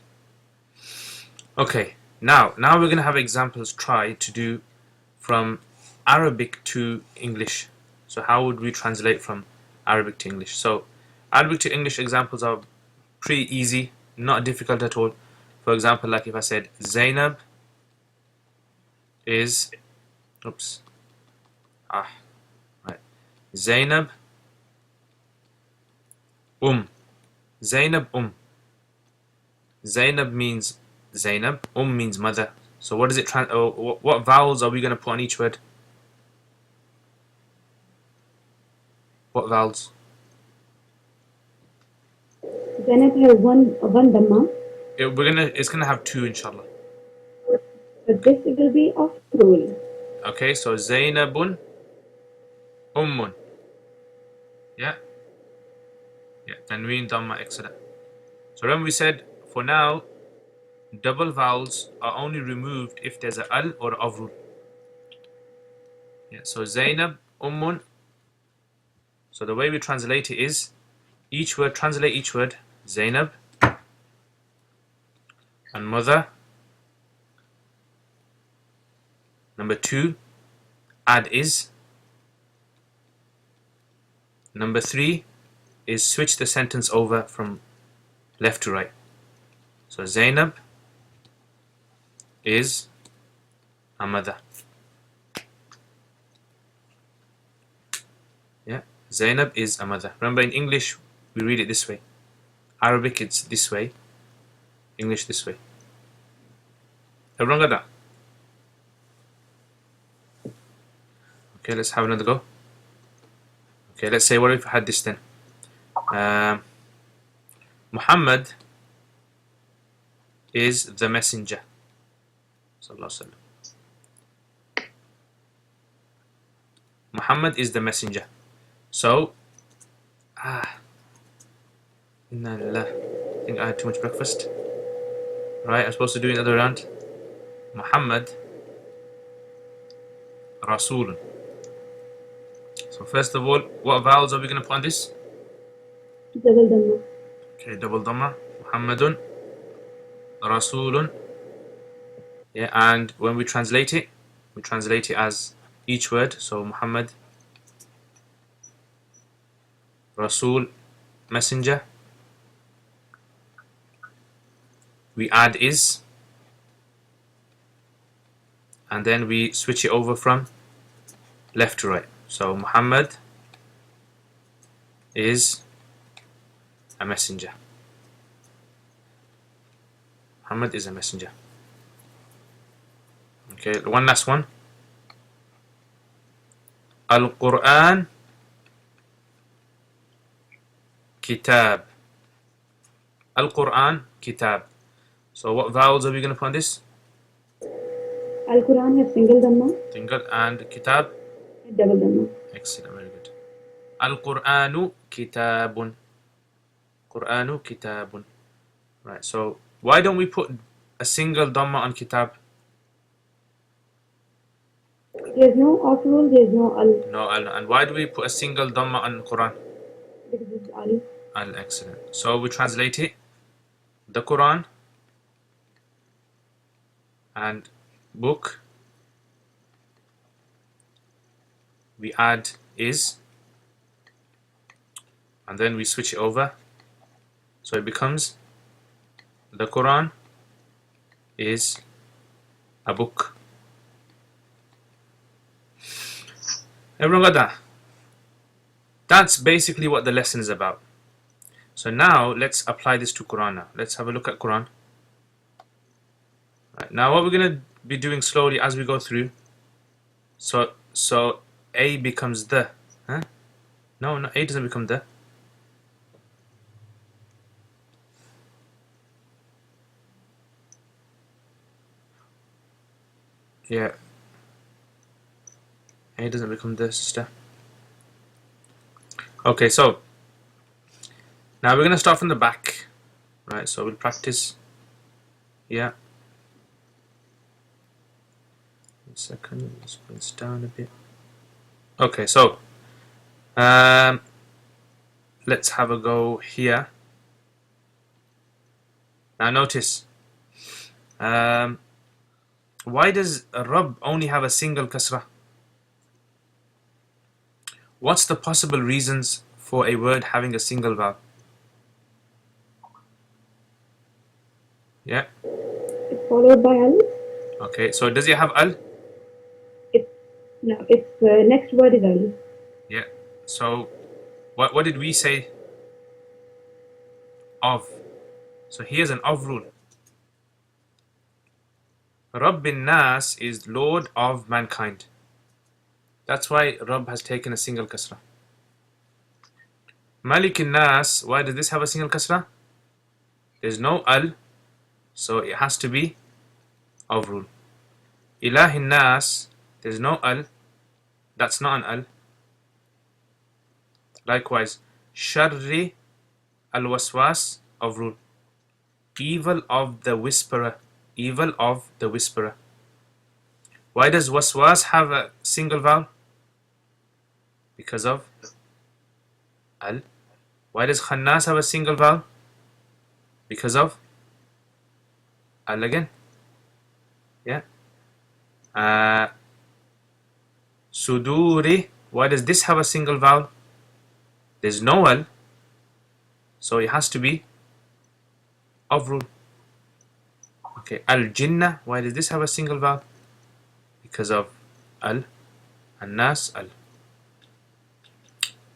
Okay, now we're gonna have examples try to do from Arabic to English. So how would we translate from Arabic to English? So Arabic to English examples are pretty easy, not difficult at all. For example, like if I said Zainab is, right, Zainab Zainab Zainab means Zainab, means mother. So what does it what vowels are we going to put on each word? What vowels? Zainab has one dhamma. It's gonna have two, inshallah. But this will be of rule. Okay, so Zainabun Ummun. Yeah. Tanween Dhamma, excellent. So remember we said for now double vowels are only removed if there's a al or of rule. Yeah, so Zainab Ummun. So the way we translate it is translate each word. Zainab and mother. Number 2, add is. Number 3 is switch the sentence over from left to right. So Zainab is a mother. Yeah, Zainab is a mother. Remember in English we read it this way. Arabic it's this way. English this way. Everyone got that? Okay, let's have another go. Okay, let's say what if I had this then? Muhammad is the messenger. Sallallahu Alaihi Wasallam. Muhammad is the messenger. So, Inna lillah. I think I had too much breakfast. Right, I'm supposed to do another round. Muhammad Rasulun. So first of all, what vowels are we going to put on this? Double dhamma. Okay, double dhamma. Muhammadun Rasulun. Yeah, and when we translate it as each word. So Muhammad Rasul, messenger. We add is, and then we switch it over from left to right. So Muhammad is a messenger. Muhammad is a messenger. Okay, one last one. Al-Quran Kitab. Al-Quran Kitab. So what vowels are we going to put on this? Al-Quran has single dhamma. Single, and Kitab? Double dhamma. Excellent, very good. Al-Quranu Kitabun. Quranu Kitabun. Right, so why don't we put a single dhamma on Kitab? There's no off rule, there's no al. No al. And why do we put a single dhamma on Quran? Because it's al. Al, excellent. So we translate it. The Quran and book. We add is, and then we switch it over. So it becomes the Quran is a book. Everyone got that? That's basically what the lesson is about. So now let's apply this to Quran now. Let's have a look at Quran. Right, now what we're going to be doing slowly as we go through. So A becomes the. Huh? No, A doesn't become the. Yeah. A doesn't become the, sister. Okay, so now we're going to start from the back. Right, so we'll practice. Yeah. 1 second, let's bring this down a bit. Okay, so let's have a go here. Now notice, why does Rabb only have a single kasra? What's the possible reasons for a word having a single vowel? Yeah. It's followed by al. Okay, so does it have al? No, its next word is al. Yeah. So what did we say? Of. So here's an of rule. Rabbin Nas is Lord of mankind. That's why Rabb has taken a single kasra. Malik Nas, why does this have a single kasra? There's no al, so it has to be of rule. Ilahi Nas, there's no al, that's not an al. Likewise, Sharri al Waswas, of rule. Evil of the whisperer, evil of the whisperer. Why does Waswas have a single vowel? Because of al. Why does Khannas have a single vowel? Because of al again. Yeah. Suduri, why does this have a single vowel? There's no al, so it has to be of rule. Okay, al-jinnah, why does this have a single vowel? Because of al, and nas, al.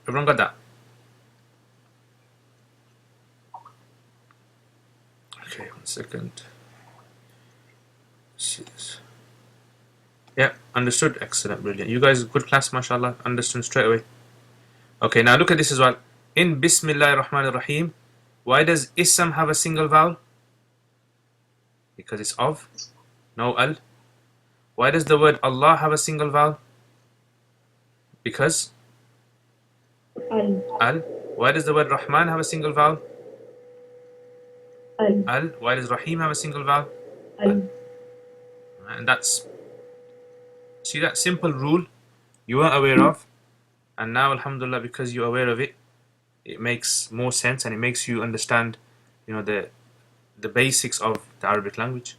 Everyone got that? Okay, 1 second. See this. Yeah, understood. Excellent, brilliant. You guys, good class, mashallah. Understood straight away. Okay, now look at this as well. In Bismillah ar-Rahman ar-Rahim, why does ism have a single vowel? Because it's of, no al. Why does the word Allah have a single vowel? Because al. Why does the word Rahman have a single vowel? Al. Why does Rahim have a single vowel? Al. And that's, see that simple rule you weren't aware of, and now alhamdulillah, because you're aware of it, it makes more sense and it makes you understand, you know, the basics of the Arabic language.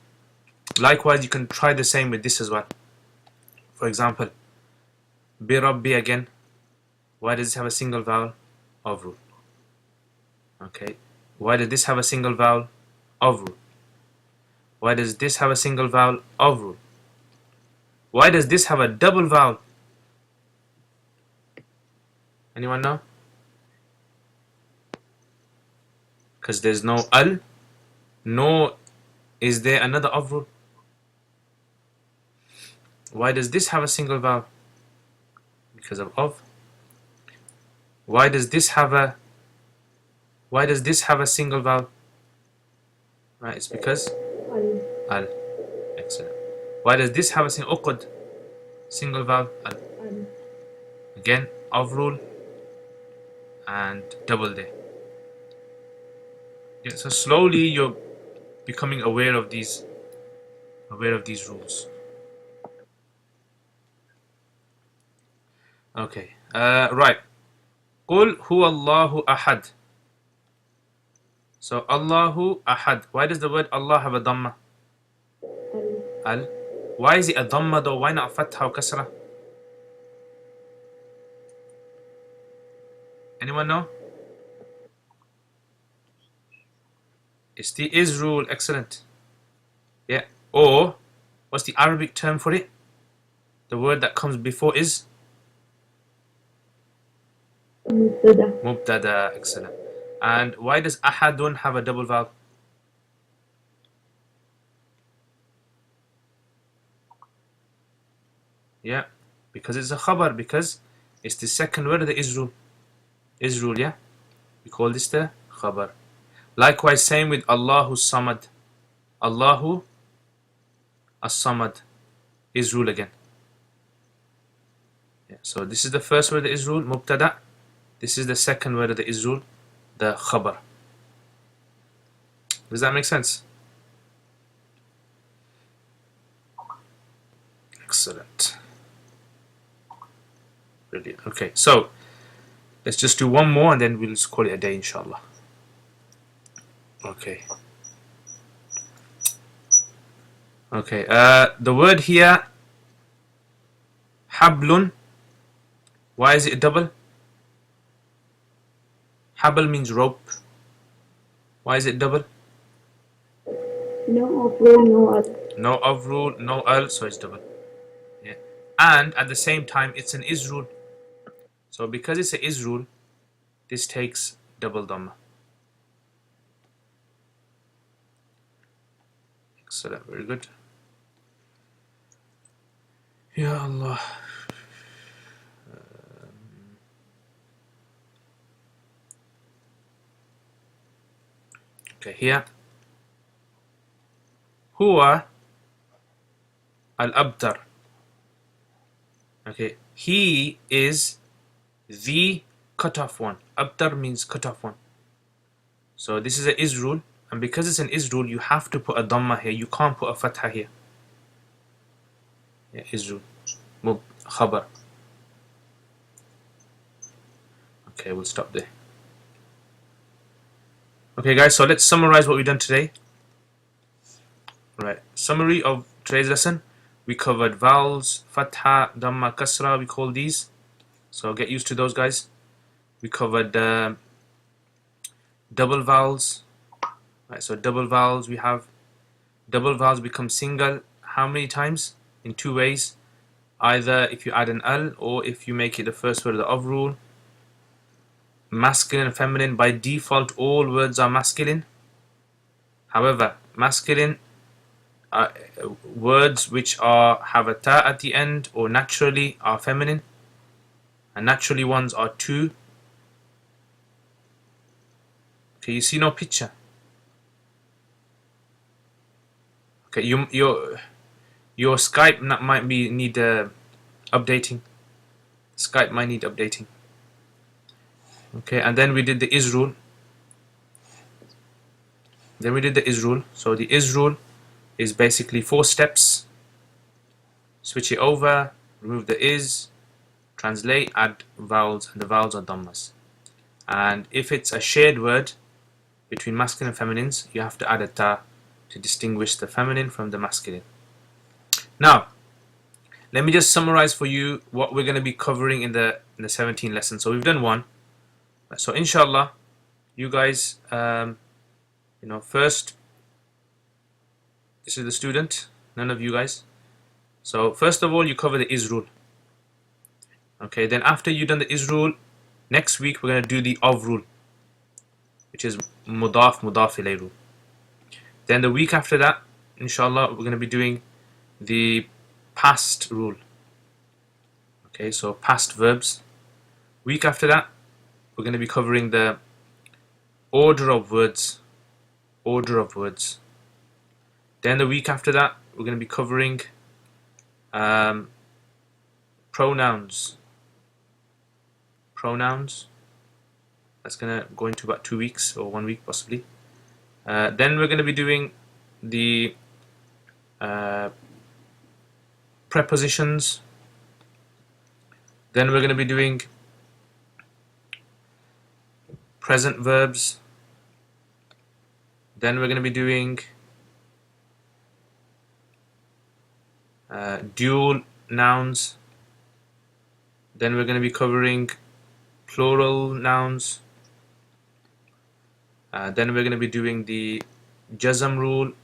Likewise, you can try the same with this as well. For example, Bi Rabbi again. Why does this have a single vowel? Of rule. Okay. Why does this have a single vowel? Of rule. Why does this have a single vowel? Of rule. Why does this have a double vowel? Anyone know? Because there's no al, nor is there another of rule. Why does this have a single vowel? Because of. Why does this have a single vowel? Right, it's because al. Excellent. Why does this have a single vowel? Al. Again, of rule and double there. Yeah, so slowly you're becoming aware of these rules. Okay. Right. Qul huwa Allahu ahad. So Allahu ahad. Why does the word Allah have a dhamma? Al. Why is it a dhamma though? Why not a fatha or kasra? Anyone know? It's the is rule. Excellent. Yeah. Or what's the Arabic term for it? The word that comes before is? مبتدأ. Mubtada, excellent. And why does ahadun have a double vowel? Yeah, because it's a khabar, because it's the second word of the Israel. Israel, yeah? We call this the khabar. Likewise, same with Allahu Samad. Allahu As-Samad. Israel again. Yeah, so this is the first word of the Israel, Mubtada. This is the second word of the Israel, the khabar. Does that make sense? Excellent. Brilliant. Okay, so let's just do one more and then we'll just call it a day, inshallah. Okay. Okay, the word here, hablun, why is it double? Habl means rope. Why is it double? No of rule, no al. No of rule, no al, so it's double. Yeah. And at the same time, it's an Israel. So because it's an Israel, this takes double dhamma. Excellent, very good. Ya Allah. Okay, here. Huwa al-abtar. Okay, he is the cut off one. Abtar means cut off one. So this is an Israel, and because it's an Israel, you have to put a dhamma here. You can't put a fatha here. Yeah, Israel. Khabar. Okay, we'll stop there. Okay, guys, so let's summarize what we've done today. Right, summary of today's lesson. We covered vowels, fatha, dhamma, kasra, we call these. So get used to those, guys. We covered double vowels. Right, so double vowels, we have double vowels become single how many times? In two ways. Either if you add an al or if you make it the first word of the of rule. Masculine and feminine, by default all words are masculine. However, masculine words which have a ta at the end or naturally are feminine, and naturally ones are two. Okay, you see no picture. Okay, your Skype might need updating. Skype might need updating. Okay, and then we did the Israel. So the Israel is basically 4 steps. Switch it over, remove the is, translate, add vowels, and the vowels are dhammas. And if it's a shared word between masculine and feminines, you have to add a ta to distinguish the feminine from the masculine. Now, let me just summarize for you what we're going to be covering in the 17 lessons. So we've done 1. So inshallah, you guys, first, this is the student, none of you guys. So first of all, you cover the Israel. Okay, then after you've done the Israel, next week we're going to do the of rule, which is mudaf ilay rule. Then the week after that, inshallah, we're going to be doing the past rule. Okay, so past verbs. Week after that, we're going to be covering the order of words. Then the week after that, we're going to be covering pronouns. That's going to go into about 2 weeks or 1 week possibly. Then we're going to be doing the prepositions. Then we're going to be doing present verbs. Then we're going to be doing dual nouns. Then we're going to be covering plural nouns. Then we're going to be doing the jazm rule.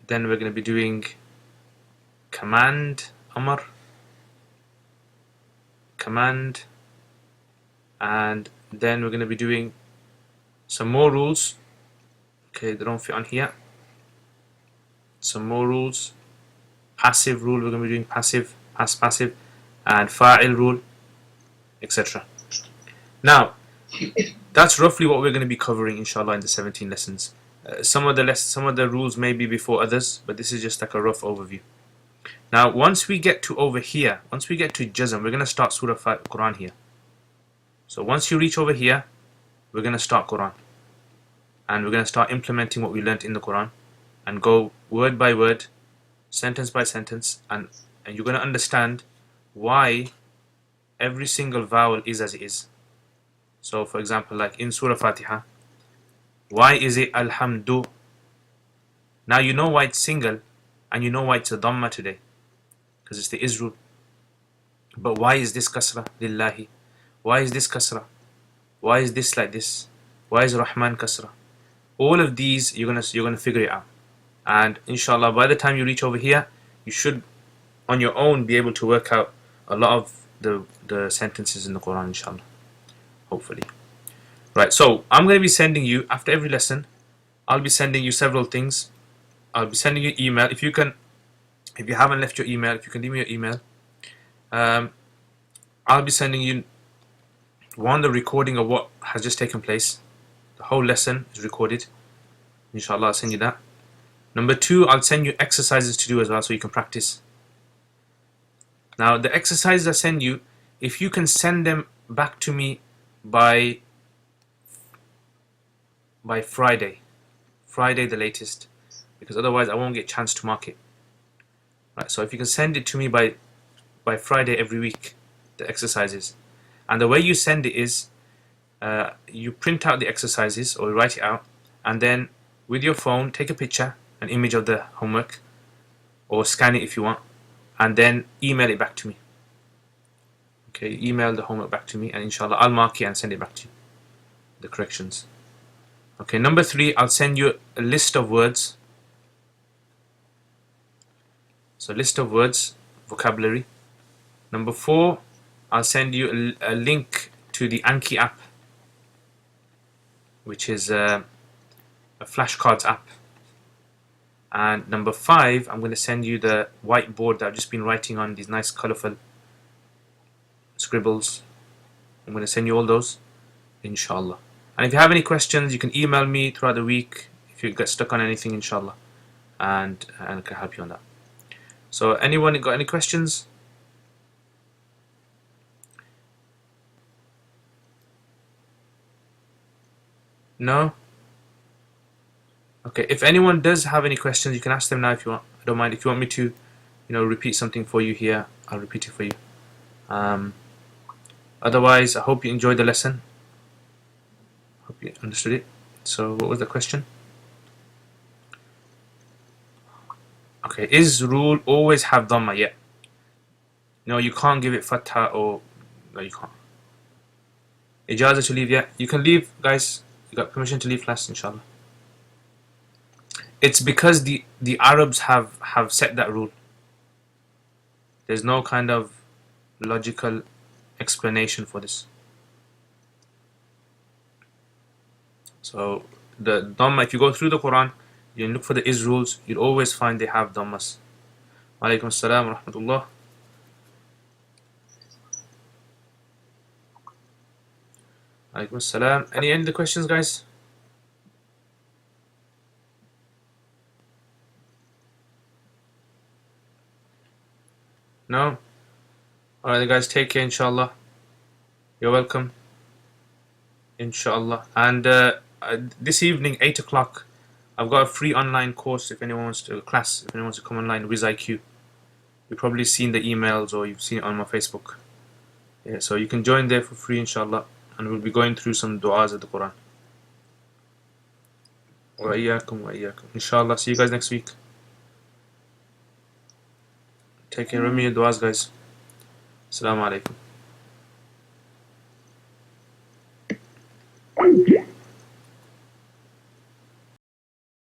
Then we're going to be doing command, amr. command, and then we're going to be doing some more rules. Okay, they don't fit on here. Some more rules. Passive rule, we're going to be doing passive, passive, and fa'il rule, etc. Now, that's roughly what we're going to be covering, inshallah, in the 17 lessons. Some of the rules may be before others, but this is just like a rough overview. Now, once we get to over here, once we get to Jazm, we're going to start Surah Quran here. So once you reach over here, we're going to start Quran. And we're going to start implementing what we learnt in the Quran and go word by word, sentence by sentence, and you're going to understand why every single vowel is as it is. So for example, like in Surah Fatiha, why is it Alhamdu? Now you know why it's single, and you know why it's a Dhamma today, because it's the is rule. But why is this Kasra? Lillahi. Why is this Kasra? Why is this like this? Why is Rahman Kasra? All of these you're gonna figure it out. And inshallah, by the time you reach over here, you should on your own be able to work out a lot of the sentences in the Quran, inshallah. Hopefully. Right, so I'm going to be sending you, after every lesson, I'll be sending you several things. I'll be sending you email. If you haven't left your email, if you can leave me your email, I'll be sending you, one, the recording of what has just taken place. The whole lesson is recorded. Inshallah, I'll send you that. Number 2, I'll send you exercises to do as well, so you can practice. Now, the exercises I send you, if you can send them back to me by Friday the latest, because otherwise I won't get a chance to mark it. Right, so if you can send it to me by Friday every week, the exercises. And the way you send it is, you print out the exercises or write it out, and then with your phone, take a picture, an image of the homework, or scan it if you want, and then email it back to me. Okay, email the homework back to me, and inshallah I'll mark it and send it back to you, the corrections. Okay, number 3, I'll send you a list of words. So list of words, vocabulary. Number 4, I'll send you a link to the Anki app, which is a flashcards app. And number 5, I'm going to send you the whiteboard that I've just been writing on, these nice colourful scribbles. I'm going to send you all those, inshallah. And if you have any questions, you can email me throughout the week if you get stuck on anything, inshallah, and I can help you on that. So anyone got any questions? No? Okay, if anyone does have any questions, you can ask them now if you want. I don't mind. If you want me to, repeat something for you here, I'll repeat it for you. Otherwise, I hope you enjoyed the lesson. Hope you understood it. So, what was the question? Okay, is rule always have Dhamma? Yeah. No, you can't give it Fatha or... No, you can't. Ijazah to leave? Yeah. You can leave, guys. You got permission to leave class, inshallah. It's because the Arabs have set that rule. There's no kind of logical explanation for this. So the Dhamma, if you go through the Quran, you look for the is rules, you'll always find they have Dhammas. Wa alaikum assalam wa rahmatullah. Alaikum assalam. Any other questions, guys? No? Alright guys, take care, inshallah. You're welcome. Inshallah. And this evening, 8 o'clock, I've got a free online course if anyone wants to come online, Wiz IQ. You've probably seen the emails or you've seen it on my Facebook. Yeah, so you can join there for free, inshallah. And we'll be going through some du'as of the Quran. Wa iyyakum wa iyyakum. Inshallah, see you guys next week. Take care. Remember your du'as, guys. Assalamu alaikum.